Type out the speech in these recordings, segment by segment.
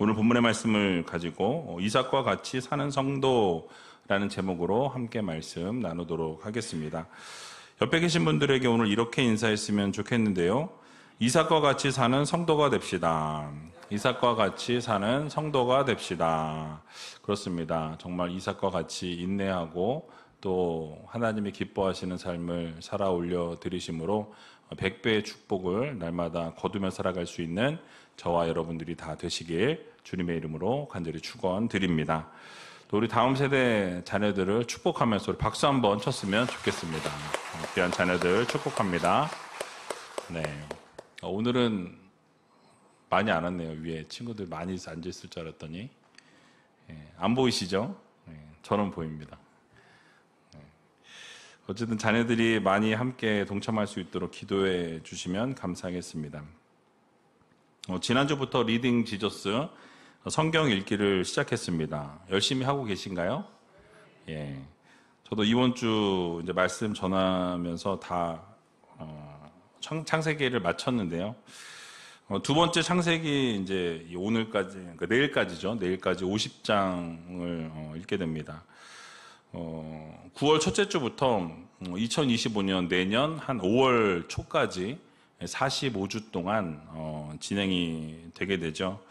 오늘 본문의 말씀을 가지고 이삭과 같이 사는 성도라는 제목으로 함께 말씀 나누도록 하겠습니다. 옆에 계신 분들에게 오늘 이렇게 인사했으면 좋겠는데요. 이삭과 같이 사는 성도가 됩시다. 이삭과 같이 사는 성도가 됩시다. 그렇습니다. 정말 이삭과 같이 인내하고 또 하나님이 기뻐하시는 삶을 살아 올려 드리심으로 100배의 축복을 날마다 거두며 살아갈 수 있는 저와 여러분들이 다 되시길 주님의 이름으로 간절히 축원드립니다. 또 우리 다음 세대 자녀들을 축복하면서 우리 박수 한번 쳤으면 좋겠습니다. 귀한 자녀들 축복합니다. 네, 오늘은 많이 안 왔네요. 위에 친구들 많이 앉아있을 줄 알았더니 안 보이시죠? 저는 보입니다. 어쨌든 자녀들이 많이 함께 동참할 수 있도록 기도해 주시면 감사하겠습니다. 지난주부터 리딩 지저스 성경 읽기를 시작했습니다. 열심히 하고 계신가요? 예. 저도 이번 주 이제 말씀 전하면서 다 창세기를 마쳤는데요. 두 번째 창세기 이제 오늘까지, 그러니까 내일까지죠. 내일까지 50장을 읽게 됩니다. 9월 첫째 주부터 2025년 내년 한 5월 초까지 45주 동안 진행이 되게 되죠.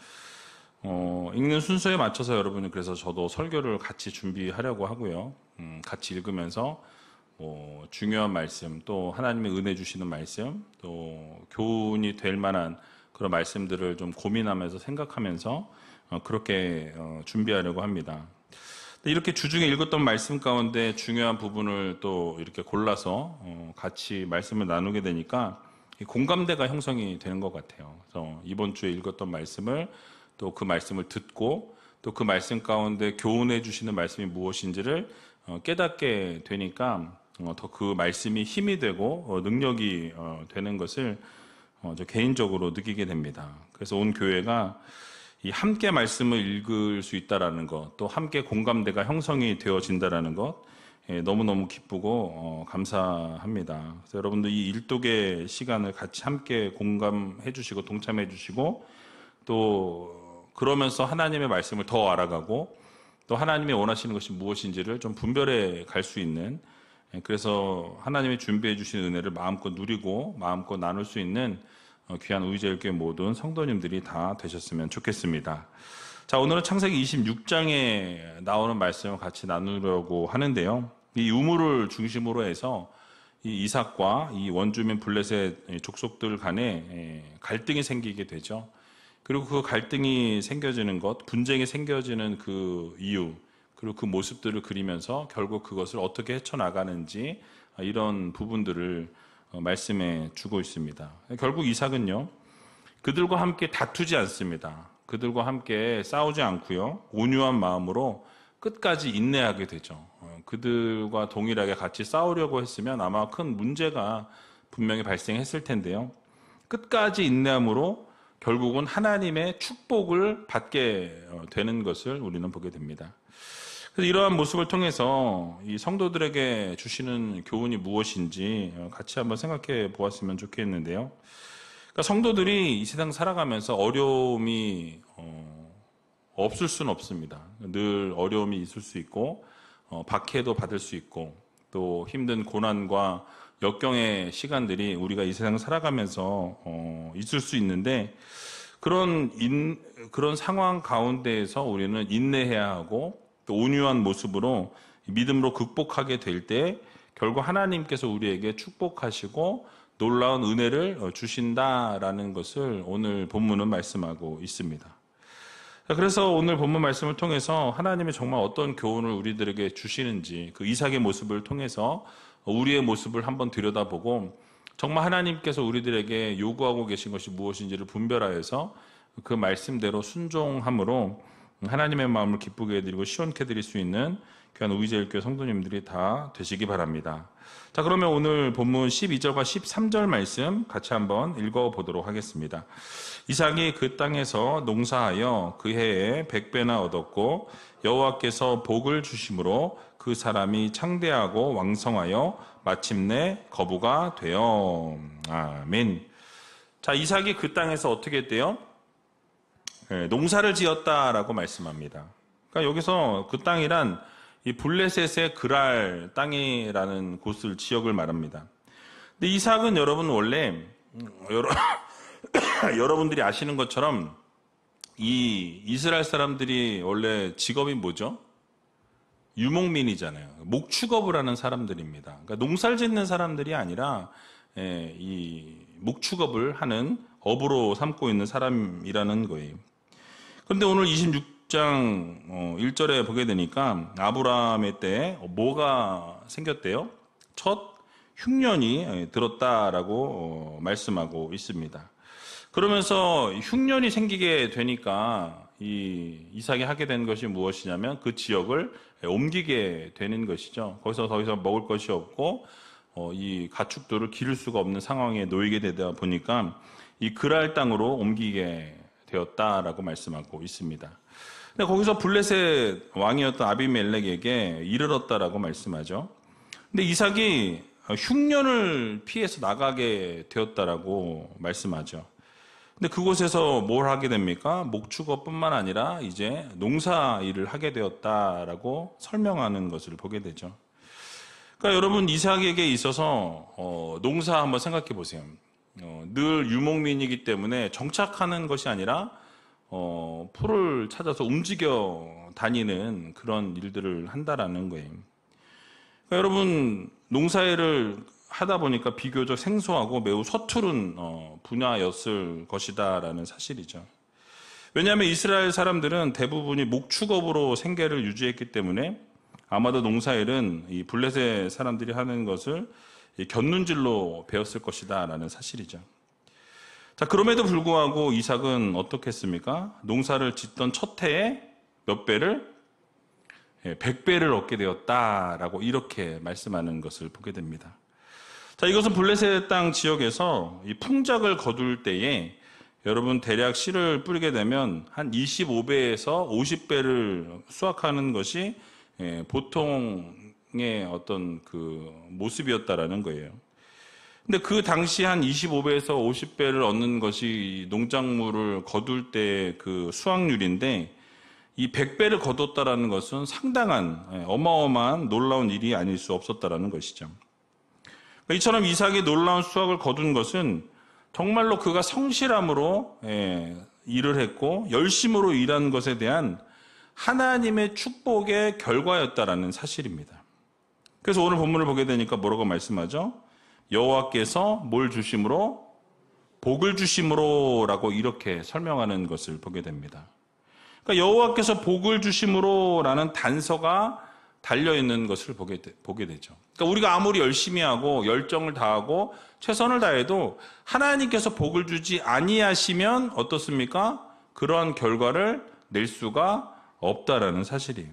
읽는 순서에 맞춰서 여러분은 그래서 저도 설교를 같이 준비하려고 하고요. 같이 읽으면서 중요한 말씀, 또 하나님의 은혜 주시는 말씀, 또 교훈이 될 만한 그런 말씀들을 좀 고민하면서 생각하면서 그렇게 준비하려고 합니다. 이렇게 주중에 읽었던 말씀 가운데 중요한 부분을 또 이렇게 골라서 같이 말씀을 나누게 되니까 공감대가 형성이 되는 것 같아요. 그래서 이번 주에 읽었던 말씀을 또 그 말씀을 듣고 또 그 말씀 가운데 교훈해 주시는 말씀이 무엇인지를 깨닫게 되니까 더 그 말씀이 힘이 되고 능력이 되는 것을 저 개인적으로 느끼게 됩니다. 그래서 온 교회가 이 함께 말씀을 읽을 수 있다라는 것, 또 함께 공감대가 형성이 되어진다라는 것, 너무너무 기쁘고 감사합니다. 그래서 여러분들 이 일독의 시간을 같이 함께 공감해 주시고 동참해 주시고 또 그러면서 하나님의 말씀을 더 알아가고 또 하나님이 원하시는 것이 무엇인지를 좀 분별해 갈 수 있는, 그래서 하나님이 준비해 주신 은혜를 마음껏 누리고 마음껏 나눌 수 있는 귀한 우리제일교회 모든 성도님들이 다 되셨으면 좋겠습니다. 자, 오늘은 창세기 26장에 나오는 말씀을 같이 나누려고 하는데요. 이 유물을 중심으로 해서 이 이삭과 이 원주민 블레셋 족속들 간에 갈등이 생기게 되죠. 그리고 그 갈등이 생겨지는 것, 분쟁이 생겨지는 그 이유, 그리고 그 모습들을 그리면서 결국 그것을 어떻게 헤쳐나가는지 이런 부분들을 말씀해 주고 있습니다. 결국 이삭은요, 그들과 함께 다투지 않습니다. 그들과 함께 싸우지 않고요, 온유한 마음으로 끝까지 인내하게 되죠. 그들과 동일하게 같이 싸우려고 했으면 아마 큰 문제가 분명히 발생했을 텐데요. 끝까지 인내함으로 결국은 하나님의 축복을 받게 되는 것을 우리는 보게 됩니다. 그래서 이러한 모습을 통해서 이 성도들에게 주시는 교훈이 무엇인지 같이 한번 생각해 보았으면 좋겠는데요. 그러니까 성도들이 이 세상 살아가면서 어려움이 없을 수는 없습니다. 늘 어려움이 있을 수 있고 박해도 받을 수 있고 또 힘든 고난과 역경의 시간들이 우리가 이 세상 살아가면서 있을 수 있는데 그런 상황 가운데에서 우리는 인내해야 하고 또 온유한 모습으로 믿음으로 극복하게 될 때 결국 하나님께서 우리에게 축복하시고 놀라운 은혜를 주신다라는 것을 오늘 본문은 말씀하고 있습니다. 그래서 오늘 본문 말씀을 통해서 하나님이 정말 어떤 교훈을 우리들에게 주시는지 그 이삭의 모습을 통해서 우리의 모습을 한번 들여다보고 정말 하나님께서 우리들에게 요구하고 계신 것이 무엇인지를 분별하여서 그 말씀대로 순종함으로 하나님의 마음을 기쁘게 해드리고 시원케 해드릴 수 있는 귀한 우리제일교회 성도님들이 다 되시기 바랍니다. 자, 그러면 오늘 본문 12절과 13절 말씀 같이 한번 읽어보도록 하겠습니다. 이삭이 그 땅에서 농사하여 그 해에 100배나 얻었고 여호와께서 복을 주심으로 그 사람이 창대하고 왕성하여 마침내 거부가 되어. 아멘. 자, 이삭이 그 땅에서 어떻게 했대요? 농사를 지었다라고 말씀합니다. 그러니까 여기서 그 땅이란 이 블레셋의 그랄 땅이라는 곳을 지역을 말합니다. 근데 이삭은 여러분 원래 여러분들이 아시는 것처럼 이 이스라엘 사람들이 원래 직업이 뭐죠? 유목민이잖아요. 목축업을 하는 사람들입니다. 그러니까 농사를 짓는 사람들이 아니라 이 목축업을 하는 업으로 삼고 있는 사람이라는 거예요. 그런데 오늘 26장 1절에 보게 되니까 아브라함의 때 뭐가 생겼대요? 첫 흉년이 들었다라고 말씀하고 있습니다. 그러면서 흉년이 생기게 되니까 이 이삭이 하게 된 것이 무엇이냐면 그 지역을 옮기게 되는 것이죠. 거기서 더 이상 먹을 것이 없고 이 가축들을 기를 수가 없는 상황에 놓이게 되다 보니까 이 그랄 땅으로 옮기게 되었다라고 말씀하고 있습니다. 근데 거기서 블레셋 왕이었던 아비멜렉에게 이르렀다라고 말씀하죠. 근데 이삭이 흉년을 피해서 나가게 되었다라고 말씀하죠. 근데 그곳에서 뭘 하게 됩니까? 목축업뿐만 아니라 이제 농사 일을 하게 되었다라고 설명하는 것을 보게 되죠. 그러니까 여러분 이삭에게 있어서 농사 한번 생각해 보세요. 늘 유목민이기 때문에 정착하는 것이 아니라 풀을 찾아서 움직여 다니는 그런 일들을 한다라는 거예요. 그러니까 여러분 농사일을 하다 보니까 비교적 생소하고 매우 서투른 분야였을 것이다라는 사실이죠. 왜냐하면 이스라엘 사람들은 대부분이 목축업으로 생계를 유지했기 때문에 아마도 농사일은 이 블레셋 사람들이 하는 것을 곁눈질로 배웠을 것이다라는 사실이죠. 자, 그럼에도 불구하고 이삭은 어떻게 했습니까? 농사를 짓던 첫 해에 몇 배를? 100배를 얻게 되었다라고 이렇게 말씀하는 것을 보게 됩니다. 자, 이것은 블레셋 땅 지역에서 이 풍작을 거둘 때에 여러분 대략 씨를 뿌리게 되면 한 25배에서 50배를 수확하는 것이 보통의 어떤 그 모습이었다라는 거예요. 근데 그 당시 한 25배에서 50배를 얻는 것이 농작물을 거둘 때 그 수확률인데 이 100배를 거뒀다라는 것은 상당한 어마어마한 놀라운 일이 아닐 수 없었다라는 것이죠. 이처럼 이삭이 놀라운 수확을 거둔 것은 정말로 그가 성실함으로 일을 했고 열심으로 일한 것에 대한 하나님의 축복의 결과였다라는 사실입니다. 그래서 오늘 본문을 보게 되니까 뭐라고 말씀하죠? 여호와께서 뭘 주심으로? 복을 주심으로라고 이렇게 설명하는 것을 보게 됩니다. 그러니까 여호와께서 복을 주심으로라는 단서가 달려있는 것을 보게 되죠. 그러니까 우리가 아무리 열심히 하고 열정을 다하고 최선을 다해도 하나님께서 복을 주지 아니하시면 어떻습니까? 그러한 결과를 낼 수가 없다라는 사실이에요.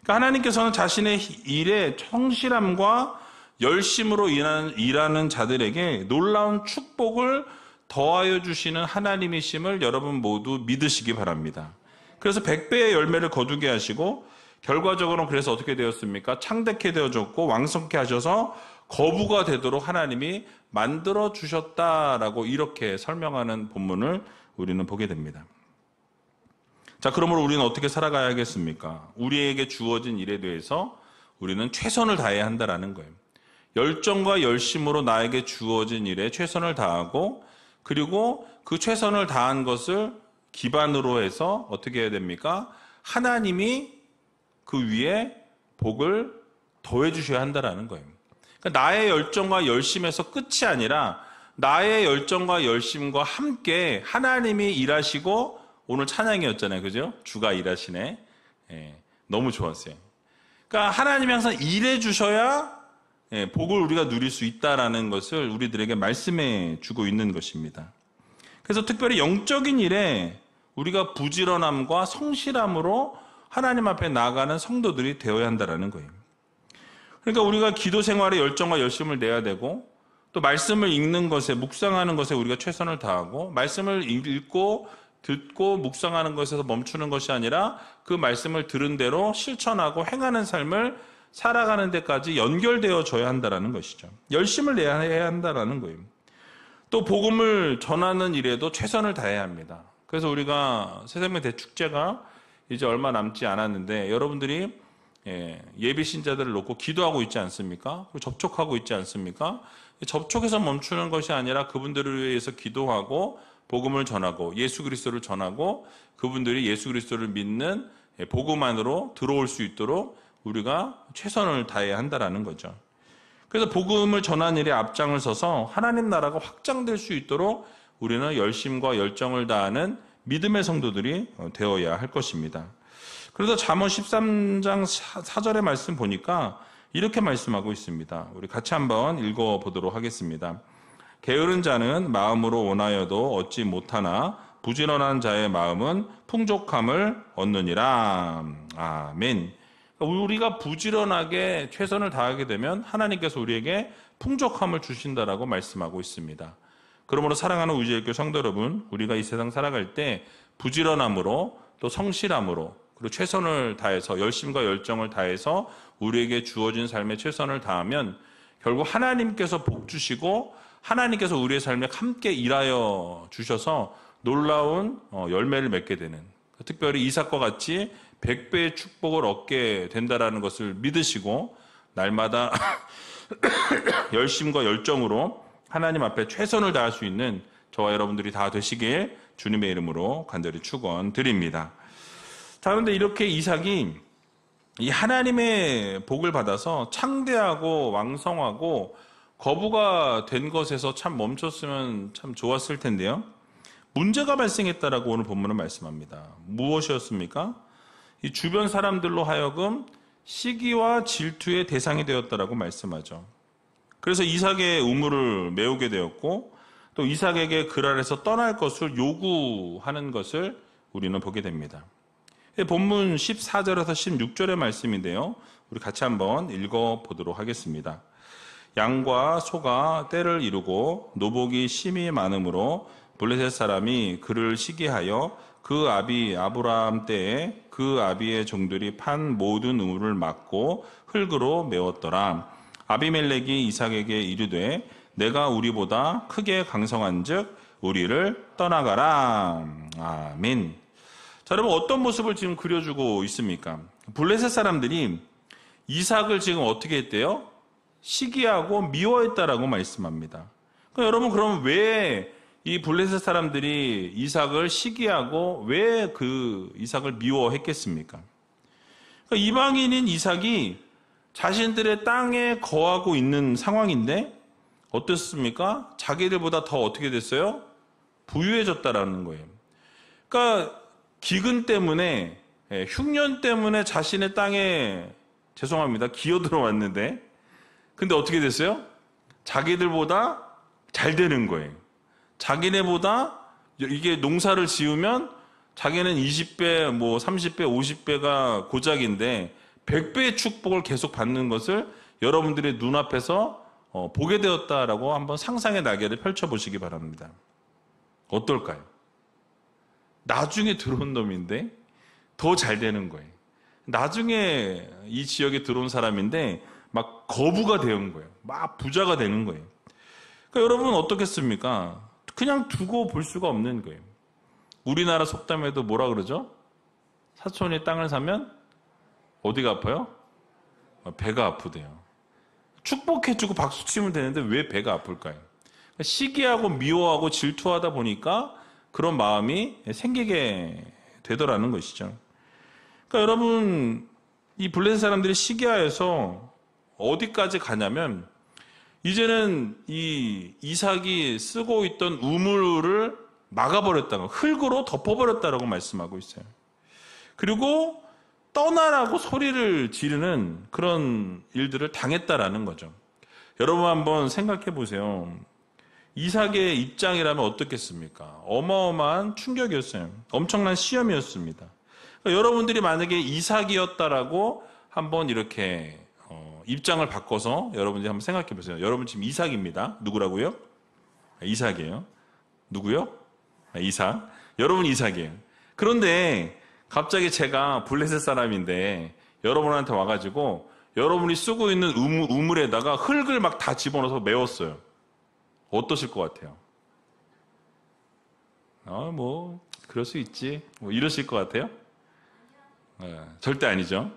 그러니까 하나님께서는 자신의 일에 성실함과 열심으로 일하는 자들에게 놀라운 축복을 더하여 주시는 하나님이심을 여러분 모두 믿으시기 바랍니다. 그래서 100배의 열매를 거두게 하시고 결과적으로는 그래서 어떻게 되었습니까? 창대케 되어졌고 왕성케 하셔서 거부가 되도록 하나님이 만들어 주셨다라고 이렇게 설명하는 본문을 우리는 보게 됩니다. 자, 그러므로 우리는 어떻게 살아가야겠습니까? 우리에게 주어진 일에 대해서 우리는 최선을 다해야 한다라는 거예요. 열정과 열심으로 나에게 주어진 일에 최선을 다하고 그리고 그 최선을 다한 것을 기반으로 해서 어떻게 해야 됩니까? 하나님이 그 위에 복을 더해 주셔야 한다라는 거예요. 그러니까 나의 열정과 열심에서 끝이 아니라 나의 열정과 열심과 함께 하나님이 일하시고 오늘 찬양이었잖아요. 그죠? 주가 일하시네. 너무 좋았어요. 그러니까 하나님이 항상 일해 주셔야 복을 우리가 누릴 수 있다라는 것을 우리들에게 말씀해 주고 있는 것입니다. 그래서 특별히 영적인 일에 우리가 부지런함과 성실함으로 하나님 앞에 나아가는 성도들이 되어야 한다는 거예요. 그러니까 우리가 기도 생활에 열정과 열심을 내야 되고 또 말씀을 읽는 것에 묵상하는 것에 우리가 최선을 다하고 말씀을 읽고 듣고 묵상하는 것에서 멈추는 것이 아니라 그 말씀을 들은 대로 실천하고 행하는 삶을 살아가는 데까지 연결되어져야 한다는 것이죠. 열심을 내야 한다는 거예요. 또 복음을 전하는 일에도 최선을 다해야 합니다. 그래서 우리가 새생명 대축제가 이제 얼마 남지 않았는데 여러분들이 예비 신자들을 놓고 기도하고 있지 않습니까? 그리고 접촉하고 있지 않습니까? 접촉해서 멈추는 것이 아니라 그분들을 위해서 기도하고 복음을 전하고 예수 그리스도를 전하고 그분들이 예수 그리스도를 믿는 복음 안으로 들어올 수 있도록 우리가 최선을 다해야 한다라는 거죠. 그래서 복음을 전하는 일에 앞장을 서서 하나님 나라가 확장될 수 있도록 우리는 열심과 열정을 다하는 믿음의 성도들이 되어야 할 것입니다. 그래서 잠언 13장 4절의 말씀 보니까 이렇게 말씀하고 있습니다. 우리 같이 한번 읽어보도록 하겠습니다. 게으른 자는 마음으로 원하여도 얻지 못하나 부지런한 자의 마음은 풍족함을 얻느니라. 아멘. 우리가 부지런하게 최선을 다하게 되면 하나님께서 우리에게 풍족함을 주신다라고 말씀하고 있습니다. 그러므로 사랑하는 우주의교 성도 여러분, 우리가 이 세상 살아갈 때 부지런함으로 또 성실함으로 그리고 최선을 다해서 열심과 열정을 다해서 우리에게 주어진 삶에 최선을 다하면 결국 하나님께서 복 주시고 하나님께서 우리의 삶에 함께 일하여 주셔서 놀라운 열매를 맺게 되는, 특별히 이삭과 같이 100배의 축복을 얻게 된다라는 것을 믿으시고 날마다 열심과 열정으로 하나님 앞에 최선을 다할 수 있는 저와 여러분들이 다 되시길 주님의 이름으로 간절히 축원드립니다. 자, 그런데 이렇게 이삭이 이 하나님의 복을 받아서 창대하고 왕성하고 거부가 된 것에서 참 멈췄으면 참 좋았을 텐데요. 문제가 발생했다라고 오늘 본문은 말씀합니다. 무엇이었습니까? 이 주변 사람들로 하여금 시기와 질투의 대상이 되었다라고 말씀하죠. 그래서 이삭의 우물을 메우게 되었고 또 이삭에게 그 아래서 떠날 것을 요구하는 것을 우리는 보게 됩니다. 본문 14절에서 16절의 말씀인데요. 우리 같이 한번 읽어보도록 하겠습니다. 양과 소가 떼를 이루고 노복이 심히 많으므로 블레셋 사람이 그를 시기하여 그 아비 아브라함 때에 그 아비의 종들이 판 모든 우물을 막고 흙으로 메웠더라. 아비멜렉이 이삭에게 이르되 내가 우리보다 크게 강성한즉 우리를 떠나가라. 아멘. 자, 여러분 어떤 모습을 지금 그려주고 있습니까? 블레셋 사람들이 이삭을 지금 어떻게 했대요? 시기하고 미워했다라고 말씀합니다. 그러니까 여러분 그럼 왜 이 블레셋 사람들이 이삭을 시기하고 왜 그 이삭을 미워했겠습니까? 그러니까 이방인인 이삭이 자신들의 땅에 거하고 있는 상황인데 어떻습니까? 자기들보다 더 어떻게 됐어요? 부유해졌다라는 거예요. 그러니까 기근 때문에, 흉년 때문에 자신의 땅에 죄송합니다. 기어들어왔는데 근데 어떻게 됐어요? 자기들보다 잘 되는 거예요. 자기네보다 이게 농사를 지으면 자기는 20배, 뭐 30배, 50배가 고작인데 100배의 축복을 계속 받는 것을 여러분들의 눈앞에서 보게 되었다라고 한번 상상의 날개를 펼쳐보시기 바랍니다. 어떨까요? 나중에 들어온 놈인데 더 잘 되는 거예요. 나중에 이 지역에 들어온 사람인데 막 거부가 되는 거예요. 막 부자가 되는 거예요. 그러니까 여러분 어떻겠습니까? 그냥 두고 볼 수가 없는 거예요. 우리나라 속담에도 뭐라 그러죠? 사촌이 땅을 사면 어디가 아파요? 배가 아프대요. 축복해주고 박수치면 되는데 왜 배가 아플까요? 시기하고 미워하고 질투하다 보니까 그런 마음이 생기게 되더라는 것이죠. 그러니까 여러분 이 블레셋 사람들이 시기하여서 어디까지 가냐면 이제는 이 이삭이 쓰고 있던 우물을 막아버렸다고 흙으로 덮어버렸다라고 말씀하고 있어요. 그리고 떠나라고 소리를 지르는 그런 일들을 당했다라는 거죠. 여러분 한번 생각해 보세요. 이삭의 입장이라면 어떻겠습니까? 어마어마한 충격이었어요. 엄청난 시험이었습니다. 그러니까 여러분들이 만약에 이삭이었다라고 한번 이렇게 입장을 바꿔서 여러분들이 한번 생각해 보세요. 여러분 지금 이삭입니다. 누구라고요? 이삭이에요. 누구요? 이삭. 여러분 이삭이에요. 그런데 갑자기 제가 블레셋 사람인데 여러분한테 와가지고 여러분이 쓰고 있는 우물에다가 흙을 막 다 집어넣어서 메웠어요. 어떠실 것 같아요? 그럴 수 있지. 뭐 이러실 것 같아요? 절대 아니죠.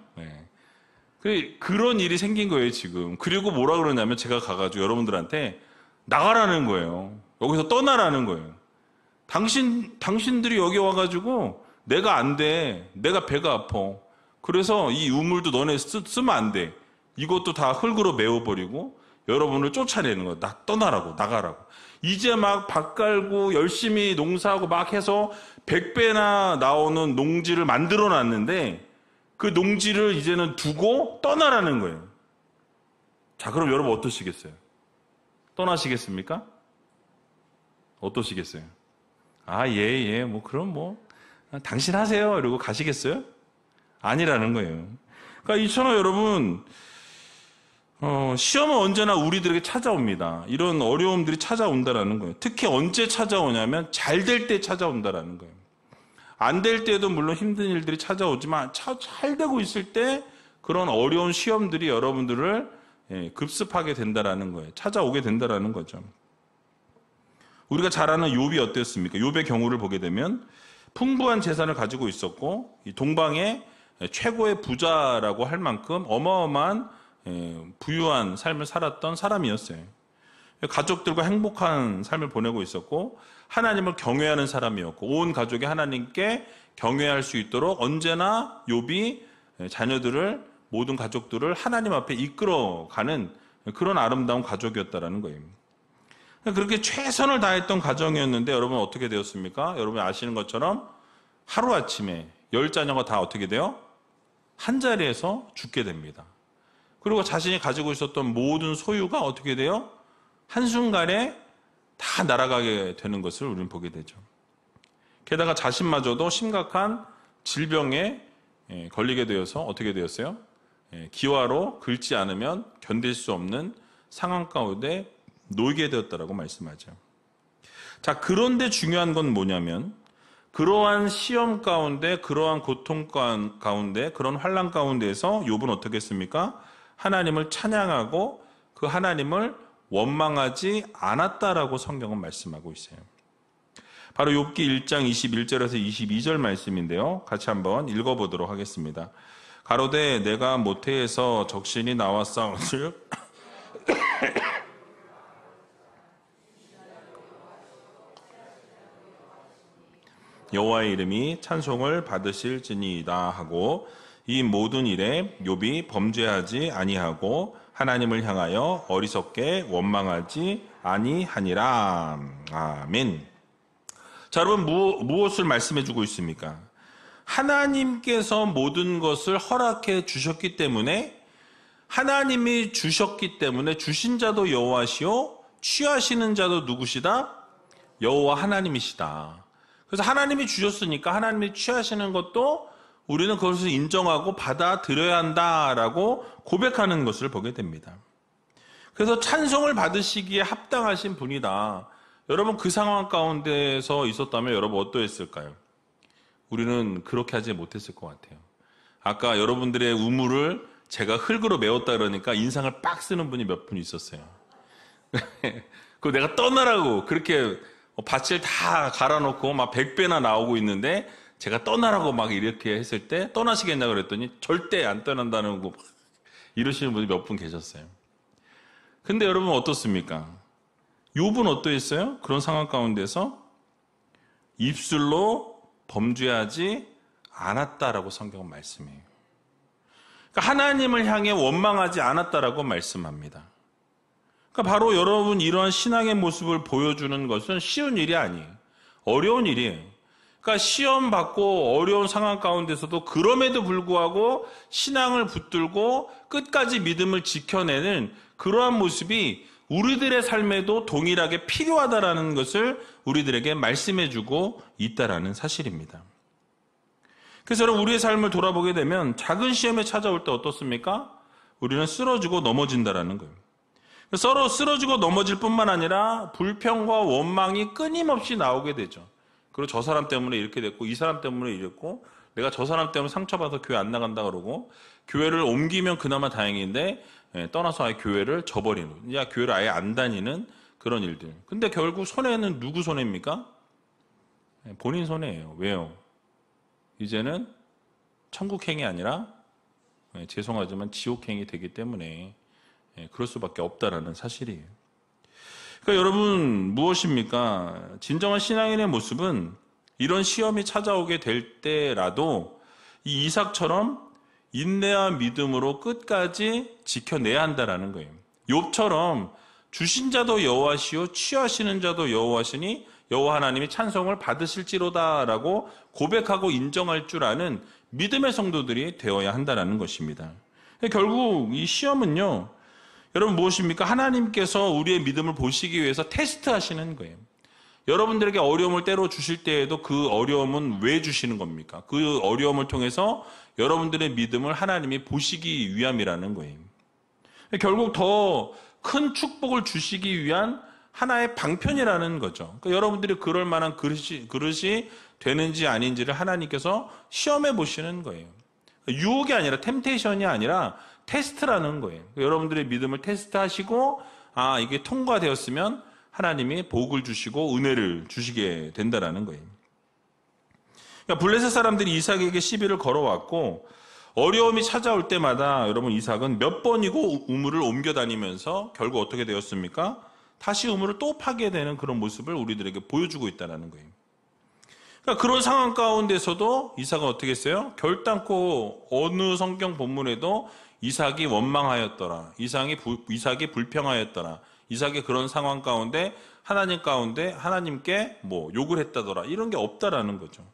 그런 일이 생긴 거예요, 지금. 그리고 뭐라 그러냐면 제가 가가지고 여러분들한테 나가라는 거예요. 여기서 떠나라는 거예요. 당신들이 여기 와가지고 내가 안 돼. 내가 배가 아파. 그래서 이 우물도 너네 쓰면 안 돼. 이것도 다 흙으로 메워버리고 여러분을 쫓아내는 거예요. 떠나라고, 나가라고. 이제 막 밭 갈고 열심히 농사하고 막 해서 100배나 나오는 농지를 만들어 놨는데 그 농지를 이제는 두고 떠나라는 거예요. 자, 그럼 여러분 어떠시겠어요? 떠나시겠습니까? 어떠시겠어요? 예, 그럼 당신 하세요. 이러고 가시겠어요? 아니라는 거예요. 그러니까 이처럼 여러분, 시험은 언제나 우리들에게 찾아옵니다. 이런 어려움들이 찾아온다라는 거예요. 특히 언제 찾아오냐면 잘 될 때 찾아온다라는 거예요. 안 될 때도 물론 힘든 일들이 찾아오지만 잘 되고 있을 때 그런 어려운 시험들이 여러분들을 급습하게 된다라는 거예요. 찾아오게 된다라는 거죠. 우리가 잘 아는 욥이 어땠습니까? 욥의 경우를 보게 되면 풍부한 재산을 가지고 있었고 이 동방의 최고의 부자라고 할 만큼 어마어마한 부유한 삶을 살았던 사람이었어요. 가족들과 행복한 삶을 보내고 있었고 하나님을 경외하는 사람이었고 온 가족이 하나님께 경외할 수 있도록 언제나 욥이 자녀들을 모든 가족들을 하나님 앞에 이끌어가는 그런 아름다운 가족이었다라는 거예요. 그렇게 최선을 다했던 가정이었는데 여러분 어떻게 되었습니까? 여러분 아시는 것처럼 하루아침에 10자녀가 다 어떻게 돼요? 한 자리에서 죽게 됩니다. 그리고 자신이 가지고 있었던 모든 소유가 어떻게 돼요? 한순간에 다 날아가게 되는 것을 우리는 보게 되죠. 게다가 자신마저도 심각한 질병에 걸리게 되어서 어떻게 되었어요? 기와로 긁지 않으면 견딜 수 없는 상황 가운데 놓이게 되었다라고 말씀하죠. 자, 그런데 중요한 건 뭐냐면 그러한 시험 가운데, 그러한 고통 가운데, 그런 환난 가운데에서 욥은 어떻게 했습니까? 하나님을 찬양하고 그 하나님을 원망하지 않았다라고 성경은 말씀하고 있어요. 바로 욥기 1장 21절에서 22절 말씀인데요. 같이 한번 읽어보도록 하겠습니다. 가로되 내가 모태에서 적신이 나왔사오니 여호와의 이름이 찬송을 받으실지니이다 하고 이 모든 일에 욥이 범죄하지 아니하고 하나님을 향하여 어리석게 원망하지 아니하니라. 아멘. 자, 여러분 무엇을 말씀해 주고 있습니까? 하나님께서 모든 것을 허락해 주셨기 때문에 하나님이 주셨기 때문에 주신 자도 여호와시오 취하시는 자도 누구시다? 여호와 하나님이시다. 그래서 하나님이 주셨으니까 하나님이 취하시는 것도 우리는 그것을 인정하고 받아들여야 한다라고 고백하는 것을 보게 됩니다. 그래서 찬송을 받으시기에 합당하신 분이다. 여러분 그 상황 가운데서 있었다면 여러분 어떠했을까요? 우리는 그렇게 하지 못했을 것 같아요. 아까 여러분들의 우물을 제가 흙으로 메웠다 그러니까 인상을 빡 쓰는 분이 몇 분 있었어요. 그거 내가 떠나라고 그렇게 밭을 다 갈아놓고 막 100배나 나오고 있는데 제가 떠나라고 막 이렇게 했을 때 떠나시겠냐 그랬더니 절대 안 떠난다는 거 이러시는 분이 몇 분 계셨어요. 근데 여러분 어떻습니까? 욥은 어떠했어요? 그런 상황 가운데서 입술로 범죄하지 않았다라고 성경은 말씀해요. 그러니까 하나님을 향해 원망하지 않았다라고 말씀합니다. 그러니까 바로 여러분 이러한 신앙의 모습을 보여주는 것은 쉬운 일이 아니에요. 어려운 일이에요. 그러니까 시험 받고 어려운 상황 가운데서도 그럼에도 불구하고 신앙을 붙들고 끝까지 믿음을 지켜내는 그러한 모습이 우리들의 삶에도 동일하게 필요하다라는 것을 우리들에게 말씀해주고 있다라는 사실입니다. 그래서 여러분 우리의 삶을 돌아보게 되면 작은 시험에 찾아올 때 어떻습니까? 우리는 쓰러지고 넘어진다라는 거예요. 서로 쓰러지고 넘어질 뿐만 아니라 불평과 원망이 끊임없이 나오게 되죠. 그리고 저 사람 때문에 이렇게 됐고 이 사람 때문에 이랬고 내가 저 사람 때문에 상처받아서 교회 안 나간다 그러고 교회를 옮기면 그나마 다행인데 떠나서 아예 교회를 저버리는 교회를 아예 안 다니는 그런 일들. 근데 결국 손해는 누구 손해입니까? 본인 손해예요. 왜요? 이제는 천국행이 아니라 죄송하지만 지옥행이 되기 때문에 그럴 수밖에 없다라는 사실이에요. 그러니까 여러분 무엇입니까? 진정한 신앙인의 모습은 이런 시험이 찾아오게 될 때라도 이 이삭처럼 인내와 믿음으로 끝까지 지켜내야 한다라는 거예요. 욥처럼 주신 자도 여호와시요 취하시는 자도 여호와시니 여호와 하나님이 찬송을 받으실지로다라고 고백하고 인정할 줄 아는 믿음의 성도들이 되어야 한다는 것입니다. 결국 이 시험은요, 여러분 무엇입니까? 하나님께서 우리의 믿음을 보시기 위해서 테스트하시는 거예요. 여러분들에게 어려움을 때로 주실 때에도 그 어려움은 왜 주시는 겁니까? 그 어려움을 통해서 여러분들의 믿음을 하나님이 보시기 위함이라는 거예요. 결국 더 큰 축복을 주시기 위한 하나의 방편이라는 거죠. 그러니까 여러분들이 그럴 만한 그릇이 되는지 아닌지를 하나님께서 시험해 보시는 거예요. 유혹이 아니라 템테이션이 아니라 테스트라는 거예요. 여러분들의 믿음을 테스트하시고 이게 통과되었으면 하나님이 복을 주시고 은혜를 주시게 된다라는 거예요. 그러니까 블레셋 사람들이 이삭에게 시비를 걸어왔고 어려움이 찾아올 때마다 여러분 이삭은 몇 번이고 우물을 옮겨 다니면서 결국 어떻게 되었습니까? 다시 우물을 또 파게 되는 그런 모습을 우리들에게 보여주고 있다는 거예요. 그러니까 그런 상황 가운데서도 이삭은 어떻게 했어요? 결단코 어느 성경 본문에도 이삭이 원망하였더라. 이삭이 불평하였더라. 이삭의 그런 상황 가운데 하나님께 욕을 했다더라. 이런 게 없다라는 거죠.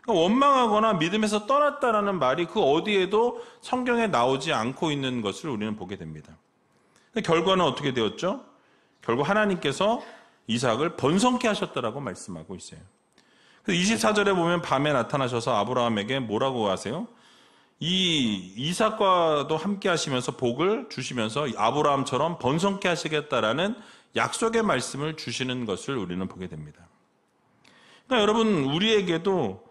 그러니까 원망하거나 믿음에서 떠났다라는 말이 그 어디에도 성경에 나오지 않고 있는 것을 우리는 보게 됩니다. 결과는 어떻게 되었죠? 결국 하나님께서 이삭을 번성케 하셨다라고 말씀하고 있어요. 24절에 보면 밤에 나타나셔서 아브라함에게 뭐라고 하세요? 이 이삭과도 함께 하시면서 복을 주시면서 아브라함처럼 번성케 하시겠다라는 약속의 말씀을 주시는 것을 우리는 보게 됩니다. 그러니까 여러분 우리에게도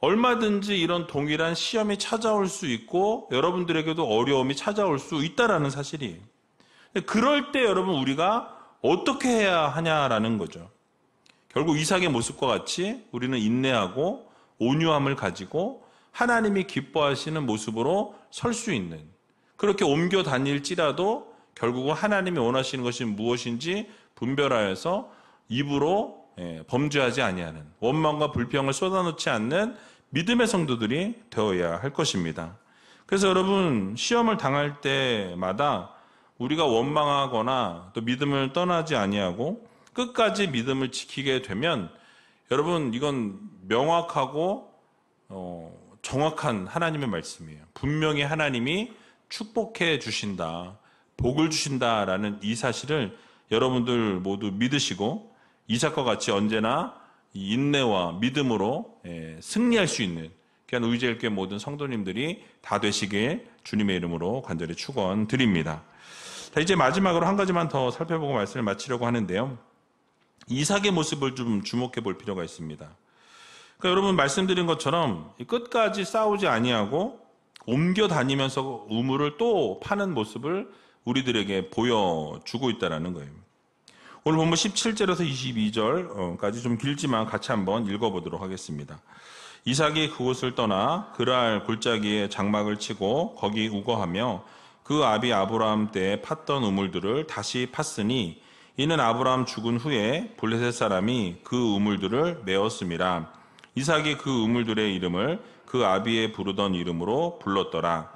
얼마든지 이런 동일한 시험이 찾아올 수 있고 여러분들에게도 어려움이 찾아올 수 있다라는 사실이에요. 그럴 때 여러분 우리가 어떻게 해야 하냐라는 거죠. 결국 이삭의 모습과 같이 우리는 인내하고 온유함을 가지고 하나님이 기뻐하시는 모습으로 설 수 있는, 그렇게 옮겨 다닐지라도 결국은 하나님이 원하시는 것이 무엇인지 분별하여서 입으로 범죄하지 아니하는, 원망과 불평을 쏟아놓지 않는 믿음의 성도들이 되어야 할 것입니다. 그래서 여러분 시험을 당할 때마다 우리가 원망하거나 또 믿음을 떠나지 아니하고 끝까지 믿음을 지키게 되면 여러분 이건 명확하고 정확한 하나님의 말씀이에요. 분명히 하나님이 축복해 주신다, 복을 주신다라는 이 사실을 여러분들 모두 믿으시고 이삭과 같이 언제나 인내와 믿음으로 승리할 수 있는 귀한 의지할교회 모든 성도님들이 다 되시길 주님의 이름으로 간절히 축원드립니다. 자, 이제 마지막으로 한 가지만 더 살펴보고 말씀을 마치려고 하는데요. 이삭의 모습을 좀 주목해 볼 필요가 있습니다. 그러니까 여러분 말씀드린 것처럼 끝까지 싸우지 아니하고 옮겨 다니면서 우물을 또 파는 모습을 우리들에게 보여주고 있다는 거예요. 오늘 본문 17절에서 22절까지 좀 길지만 같이 한번 읽어보도록 하겠습니다. 이삭이 그곳을 떠나 그랄 골짜기에 장막을 치고 거기 우거하며 그 아비 아브라함 때에 팠던 우물들을 다시 팠으니 이는 아브라함 죽은 후에 블레셋 사람이 그 우물들을 메었음이라. 이삭이 그 우물들의 이름을 그 아비의 부르던 이름으로 불렀더라.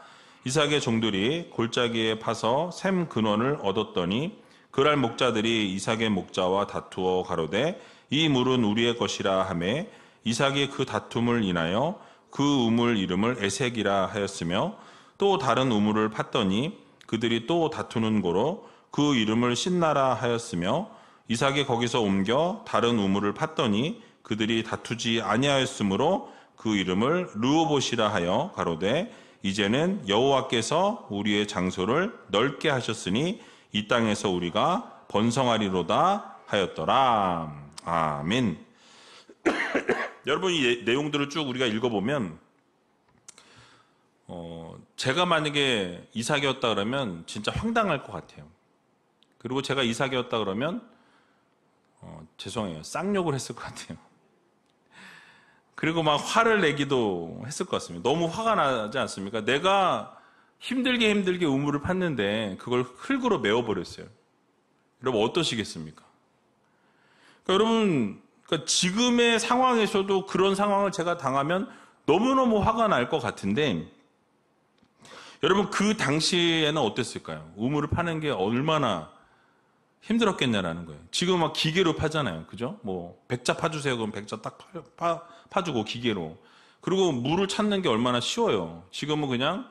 이삭의 종들이 골짜기에 파서 샘 근원을 얻었더니 그랄 목자들이 이삭의 목자와 다투어 가로되 이 물은 우리의 것이라 하매 이삭이 그 다툼을 인하여 그 우물 이름을 에색이라 하였으며 또 다른 우물을 팠더니 그들이 또 다투는 고로 그 이름을 신나라 하였으며 이삭이 거기서 옮겨 다른 우물을 팠더니 그들이 다투지 아니하였으므로 그 이름을 르호봇이라 하여 가로되 이제는 여호와께서 우리의 장소를 넓게 하셨으니 이 땅에서 우리가 번성하리로다 하였더라. 아멘. 여러분 이 내용들을 쭉 우리가 읽어보면 제가 만약에 이삭이었다 그러면 진짜 황당할 것 같아요. 그리고 제가 이삭이었다 그러면 죄송해요. 쌍욕을 했을 것 같아요. 그리고 막 화를 내기도 했을 것 같습니다. 너무 화가 나지 않습니까? 내가 힘들게 우물을 팠는데 그걸 흙으로 메워버렸어요. 여러분 어떠시겠습니까? 그러니까 여러분, 그러니까 지금의 상황에서도 그런 상황을 제가 당하면 너무너무 화가 날 것 같은데, 여러분 그 당시에는 어땠을까요? 우물을 파는 게 얼마나 힘들었겠냐라는 거예요. 지금 막 기계로 파잖아요. 그죠? 뭐 백자 파주세요. 그럼 백자 딱 파주고 기계로. 그리고 물을 찾는 게 얼마나 쉬워요. 지금은 그냥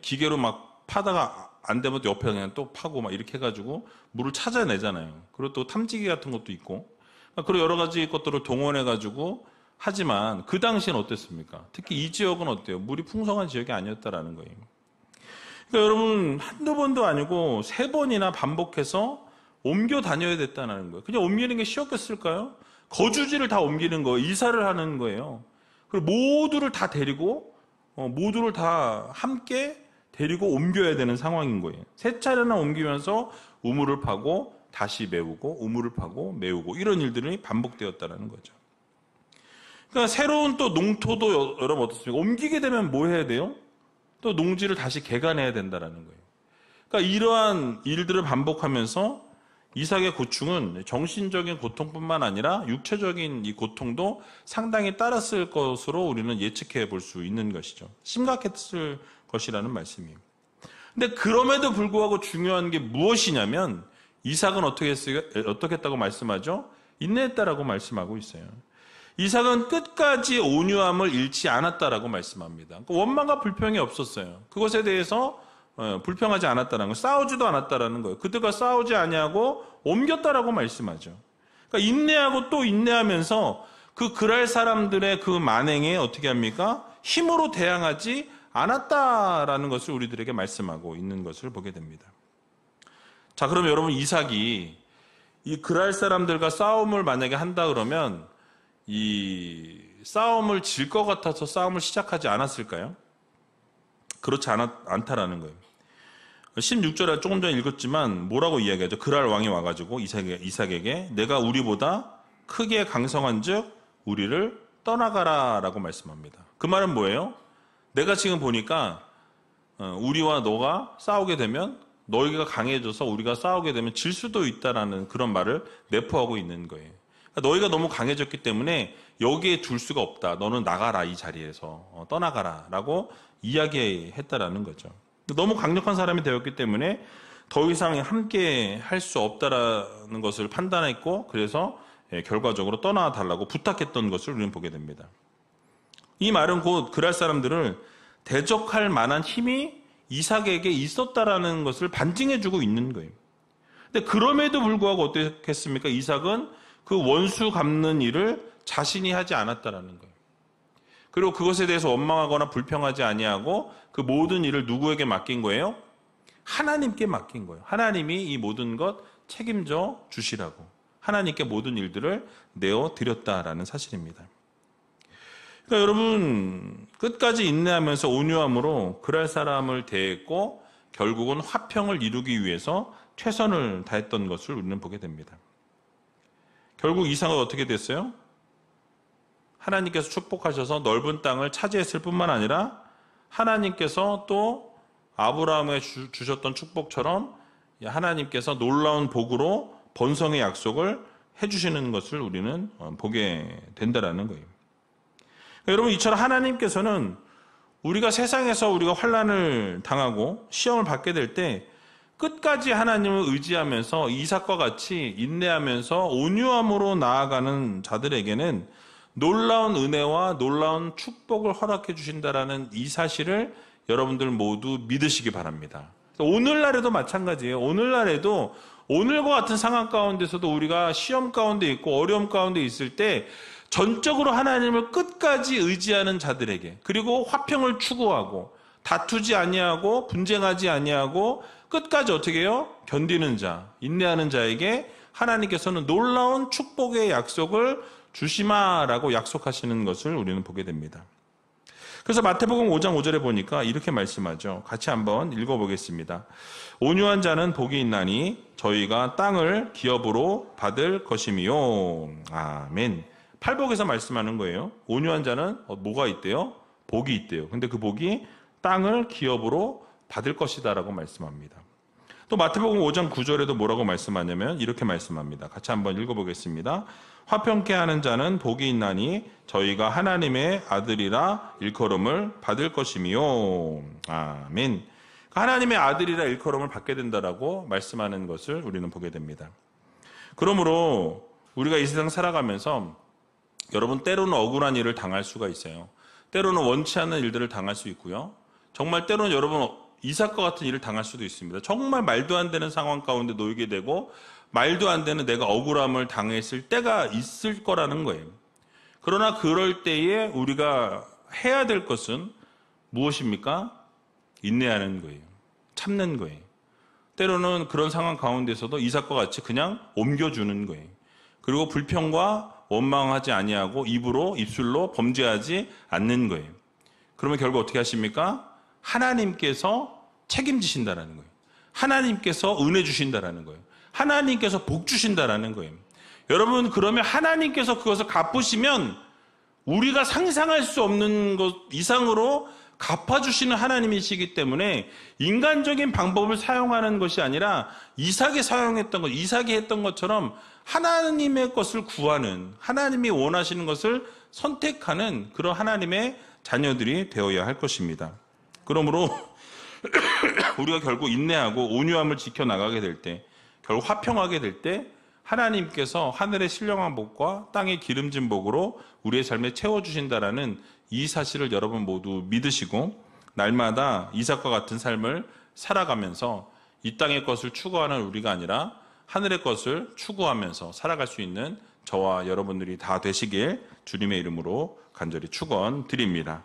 기계로 막 파다가 안 되면 또 옆에 그냥 또 파고 막 이렇게 해가지고 물을 찾아내잖아요. 그리고 또 탐지기 같은 것도 있고. 그리고 여러 가지 것들을 동원해가지고 하지만 그 당시엔 어땠습니까? 특히 이 지역은 어때요? 물이 풍성한 지역이 아니었다라는 거예요. 그러니까 여러분 한두 번도 아니고 3번이나 반복해서 옮겨 다녀야 됐다는 거예요. 그냥 옮기는 게 쉬웠겠을까요? 거주지를 다 옮기는 거예요. 이사를 하는 거예요. 그리고 모두를 다 데리고 모두를 다 함께 데리고 옮겨야 되는 상황인 거예요. 3차례나 옮기면서 우물을 파고 다시 메우고 우물을 파고 메우고 이런 일들이 반복되었다는 거죠. 그러니까 새로운 또 농토도 여러분 어떻습니까? 옮기게 되면 뭐 해야 돼요? 또 농지를 다시 개간해야 된다는 거예요. 그러니까 이러한 일들을 반복하면서 이삭의 고충은 정신적인 고통뿐만 아니라 육체적인 이 고통도 상당히 따랐을 것으로 우리는 예측해 볼 수 있는 것이죠. 심각했을 것이라는 말씀이에요. 근데 그럼에도 불구하고 중요한 게 무엇이냐면 이삭은 어떻게 했다고 말씀하죠? 인내했다라고 말씀하고 있어요. 이삭은 끝까지 온유함을 잃지 않았다라고 말씀합니다. 원망과 불평이 없었어요. 그것에 대해서 불평하지 않았다는 거, 싸우지도 않았다라는 거예요. 그들과 싸우지 아니하고 옮겼다라고 말씀하죠. 그러니까 인내하고 또 인내하면서 그 그랄 사람들의 그 만행에 어떻게 합니까? 힘으로 대항하지 않았다라는 것을 우리들에게 말씀하고 있는 것을 보게 됩니다. 자, 그럼 여러분 이삭이 이 그랄 사람들과 싸움을 만약에 한다 그러면 이 싸움을 질 것 같아서 싸움을 시작하지 않았을까요? 그렇지 않다라는 거예요. 16절에 조금 전에 읽었지만 뭐라고 이야기하죠? 그랄 왕이 와가지고 이삭에게 내가 우리보다 크게 강성한 즉 우리를 떠나가라 라고 말씀합니다. 그 말은 뭐예요? 내가 지금 보니까 우리와 너가 싸우게 되면 너희가 강해져서 우리가 싸우게 되면 질 수도 있다라는 그런 말을 내포하고 있는 거예요. 그러니까 너희가 너무 강해졌기 때문에 여기에 둘 수가 없다. 너는 나가라 이 자리에서 떠나가라 라고 이야기했다라는 거죠. 너무 강력한 사람이 되었기 때문에 더 이상 함께 할 수 없다라는 것을 판단했고 그래서 결과적으로 떠나달라고 부탁했던 것을 우리는 보게 됩니다. 이 말은 곧 그랄 사람들을 대적할 만한 힘이 이삭에게 있었다라는 것을 반증해주고 있는 거예요. 근데 그럼에도 불구하고 어떻겠습니까? 이삭은 그 원수 갚는 일을 자신이 하지 않았다라는 거예요. 그리고 그것에 대해서 원망하거나 불평하지 아니하고 그 모든 일을 누구에게 맡긴 거예요? 하나님께 맡긴 거예요. 하나님이 이 모든 것 책임져 주시라고. 하나님께 모든 일들을 내어드렸다라는 사실입니다. 그러니까 여러분 끝까지 인내하면서 온유함으로 그랄 사람을 대했고 결국은 화평을 이루기 위해서 최선을 다했던 것을 우리는 보게 됩니다. 결국 이삭은 어떻게 됐어요? 하나님께서 축복하셔서 넓은 땅을 차지했을 뿐만 아니라 하나님께서 또 아브라함에 주셨던 축복처럼 하나님께서 놀라운 복으로 번성의 약속을 해주시는 것을 우리는 보게 된다라는 거예요. 여러분 이처럼 하나님께서는 우리가 세상에서 우리가 환난을 당하고 시험을 받게 될 때 끝까지 하나님을 의지하면서 이삭과 같이 인내하면서 온유함으로 나아가는 자들에게는 놀라운 은혜와 놀라운 축복을 허락해 주신다라는 이 사실을 여러분들 모두 믿으시기 바랍니다. 오늘날에도 마찬가지예요. 오늘날에도 오늘과 같은 상황 가운데서도 우리가 시험 가운데 있고 어려움 가운데 있을 때 전적으로 하나님을 끝까지 의지하는 자들에게 그리고 화평을 추구하고 다투지 아니하고 분쟁하지 아니하고 끝까지 어떻게 해요? 견디는 자, 인내하는 자에게 하나님께서는 놀라운 축복의 약속을 주시마라고 약속하시는 것을 우리는 보게 됩니다. 그래서 마태복음 5장 5절에 보니까 이렇게 말씀하죠. 같이 한번 읽어보겠습니다. 온유한 자는 복이 있나니 저희가 땅을 기업으로 받을 것이미요. 아멘. 팔복에서 말씀하는 거예요. 온유한 자는 뭐가 있대요? 복이 있대요. 근데 그 복이 땅을 기업으로 받을 것이다라고 말씀합니다. 또 마태복음 5장 9절에도 뭐라고 말씀하냐면 이렇게 말씀합니다. 같이 한번 읽어보겠습니다. 화평케 하는 자는 복이 있나니 저희가 하나님의 아들이라 일컬음을 받을 것이미요. 아멘. 하나님의 아들이라 일컬음을 받게 된다라고 말씀하는 것을 우리는 보게 됩니다. 그러므로 우리가 이 세상 살아가면서 여러분 때로는 억울한 일을 당할 수가 있어요. 때로는 원치 않는 일들을 당할 수 있고요. 정말 때로는 여러분 이삭과 같은 일을 당할 수도 있습니다. 정말 말도 안 되는 상황 가운데 놓이게 되고 말도 안 되는 내가 억울함을 당했을 때가 있을 거라는 거예요. 그러나 그럴 때에 우리가 해야 될 것은 무엇입니까? 인내하는 거예요. 참는 거예요. 때로는 그런 상황 가운데서도 이삭과 같이 그냥 옮겨주는 거예요. 그리고 불평과 원망하지 아니하고 입술로 범죄하지 않는 거예요. 그러면 결국 어떻게 하십니까? 하나님께서 책임지신다라는 거예요. 하나님께서 은혜 주신다라는 거예요. 하나님께서 복 주신다라는 거예요. 여러분, 그러면 하나님께서 그것을 갚으시면 우리가 상상할 수 없는 것 이상으로 갚아주시는 하나님이시기 때문에 인간적인 방법을 사용하는 것이 아니라 이삭이 했던 것처럼 하나님의 것을 구하는, 하나님이 원하시는 것을 선택하는 그런 하나님의 자녀들이 되어야 할 것입니다. 그러므로 우리가 결국 인내하고 온유함을 지켜나가게 될 때, 결국 화평하게 될 때 하나님께서 하늘의 신령한 복과 땅의 기름진 복으로 우리의 삶에 채워주신다라는 이 사실을 여러분 모두 믿으시고 날마다 이삭과 같은 삶을 살아가면서 이 땅의 것을 추구하는 우리가 아니라 하늘의 것을 추구하면서 살아갈 수 있는 저와 여러분들이 다 되시길 주님의 이름으로 간절히 축원드립니다.